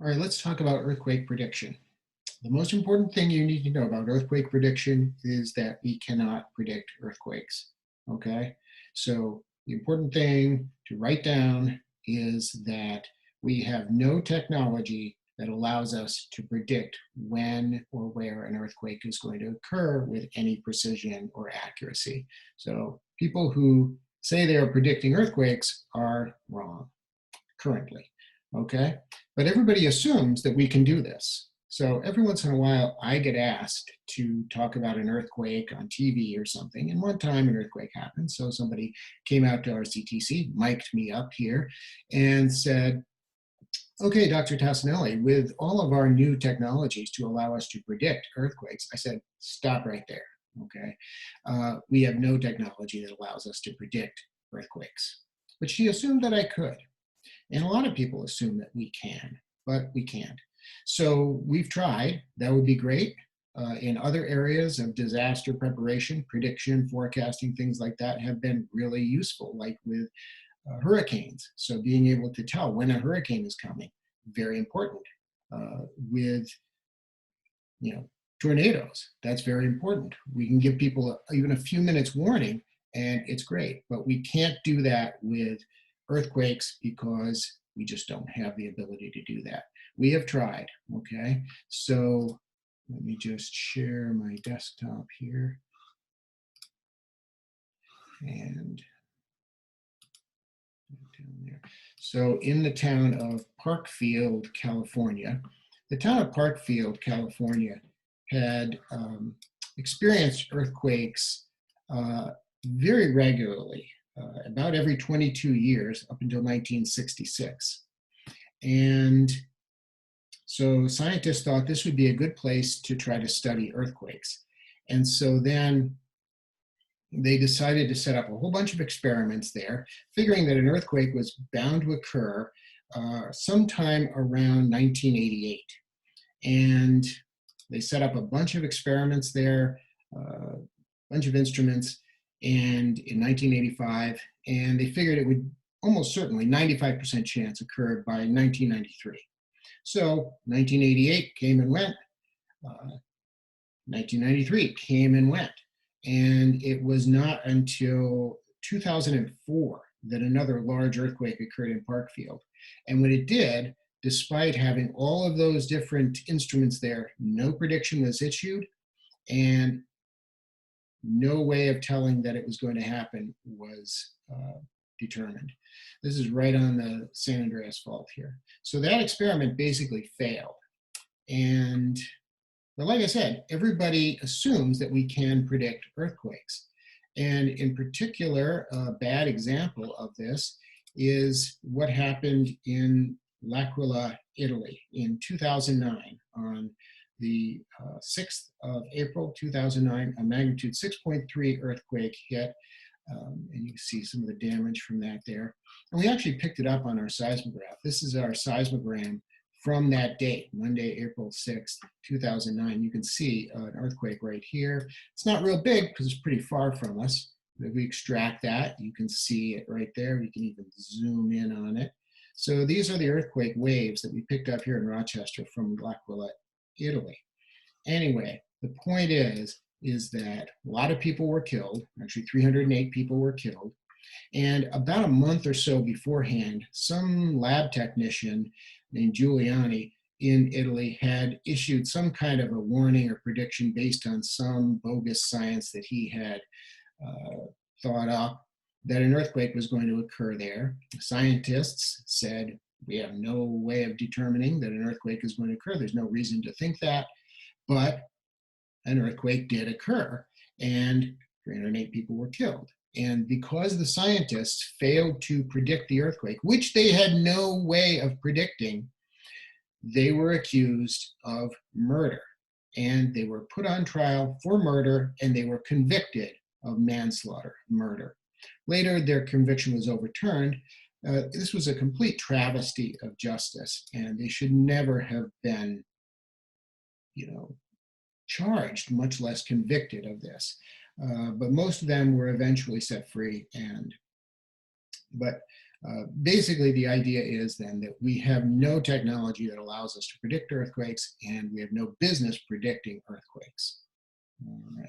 All right, let's talk about earthquake prediction. The most important thing you need to know about earthquake prediction is that we cannot predict earthquakes. Okay, so the important thing to write down is that we have no technology that allows us to predict when or where an earthquake is going to occur with any precision or accuracy. So people who say they are predicting earthquakes are wrong currently, okay? But everybody assumes that we can do this. So every once in a while, I get asked to talk about an earthquake on TV or something. And one time an earthquake happened. So somebody came out to RCTC, mic'd me up here, and said, okay, Dr. Tassinelli, with all of our new technologies to allow us to predict earthquakes, I said, stop right there, okay? We have no technology that allows us to predict earthquakes. But she assumed that I could. And a lot of people assume that we can, but we can't. So we've tried. That would be great. In other areas of disaster preparation, prediction, forecasting, things like that have been really useful, like with hurricanes. So being able to tell when a hurricane is coming, very important. With tornadoes, that's very important. We can give people even a few minutes warning, and it's great. But we can't do that with earthquakes because we just don't have the ability to do that. We have tried, okay? So let me just share my desktop here. And down there. So in the town of Parkfield, California, the town of Parkfield, California had experienced earthquakes very regularly, about every 22 years up until 1966. And so scientists thought this would be a good place to try to study earthquakes. And so then they decided to set up a whole bunch of experiments there, figuring that an earthquake was bound to occur sometime around 1988. And they set up a bunch of experiments there, a bunch of instruments, and in 1985, and they figured it would almost certainly 95% chance occur by 1993. So 1988 came and went, 1993 came and went. And it was not until 2004 that another large earthquake occurred in Parkfield. And when it did, despite having all of those different instruments there, no prediction was issued, and no way of telling that it was going to happen was determined. This is right on the San Andreas Fault here. So that experiment basically failed. But like I said, everybody assumes that we can predict earthquakes. And in particular, a bad example of this is what happened in L'Aquila, Italy in 2009. On the 6th of April 2009, a magnitude 6.3 earthquake hit. And you can see some of the damage from that there. And we actually picked it up on our seismograph. This is our seismogram from that date, Monday, April 6th, 2009. You can see an earthquake right here. It's not real big because it's pretty far from us. If we extract that, you can see it right there. We can even zoom in on it. So these are the earthquake waves that we picked up here in Rochester from L'Aquila, Italy. Anyway, the point is that a lot of people were killed. Actually, 308 people were killed. And about a month or so beforehand, some lab technician named Giuliani in Italy had issued some kind of a warning or prediction based on some bogus science that he had thought up that an earthquake was going to occur there. Scientists said, we have no way of determining that an earthquake is going to occur. There's no reason to think that, but an earthquake did occur, and 308 people were killed. And because the scientists failed to predict the earthquake, which they had no way of predicting, they were accused of murder. And they were put on trial for murder, and they were convicted of manslaughter, murder. Later, their conviction was overturned. This was a complete travesty of justice, and they should never have been, charged, much less convicted of this. But most of them were eventually set free. But Basically, the idea is then that we have no technology that allows us to predict earthquakes, and we have no business predicting earthquakes. All right.